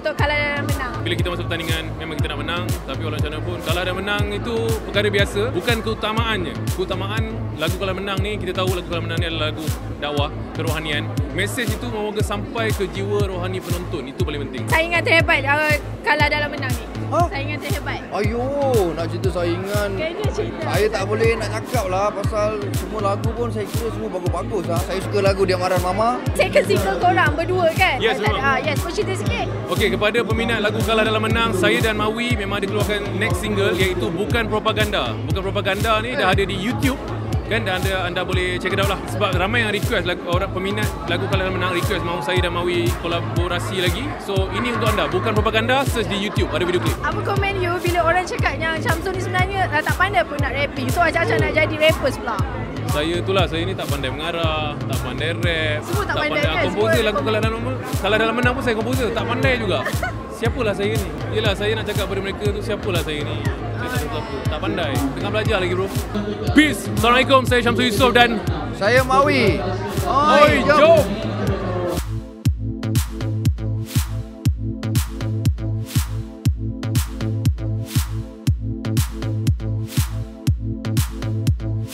untuk kalah dan menang? Bila kita masuk pertandingan, memang kita nak menang. Tapi walau macam mana pun, kalah dan menang itu perkara biasa. Bukan keutamaannya. Keutamaan lagu kalah menang ni, kita tahu lagu kalah menang ni adalah lagu dakwah, kerohanian. Mesej itu moga sampai ke jiwa rohani penonton. Itu paling penting. Saingan terhebat kalah dalam menang ni? Saingan terhebat? Ayo, nak cerita saingan. Kayaknya cerita. Saya tak boleh nak cakap lah pasal semua lagu pun saya kira semua bagus-bagus lah. Saya suka lagu Dia Marah Mama. Second single korang berdua kan? Yes, memang. Yes, kau cerita sikit. Okey, kepada peminat lagu Kalah Dalam Menang, saya dan Mawi memang ada keluarkan next single iaitu Bukan Propaganda. Bukan Propaganda ni dah ada di YouTube kan, dan anda boleh check it out lah sebab ramai yang request orang peminat lagu Kalah Dalam Menang request mahu saya dan Mawi kolaborasi lagi. So ini untuk anda, Bukan Propaganda, search di YouTube ada video klip. Apa komen you bila orang cakap yang Syamsul ni sebenarnya tak pandai pun nak rapping, so acak-acak nak jadi rappers pula? Saya ni tak pandai mengarah, tak pandai rap, Semua tak pandai kan? komposer lagu Kalah Dalam Menang pun saya komposer, tak pandai juga. Siapalah saya ni? Yelah, saya nak cakap pada mereka tu, siapalah saya ni? Saya tak tahu apa, tak pandai. Tengah belajar lagi bro. Peace. Assalamualaikum, saya Syamsul Yusof dan Saya Mawi. Oi, jom.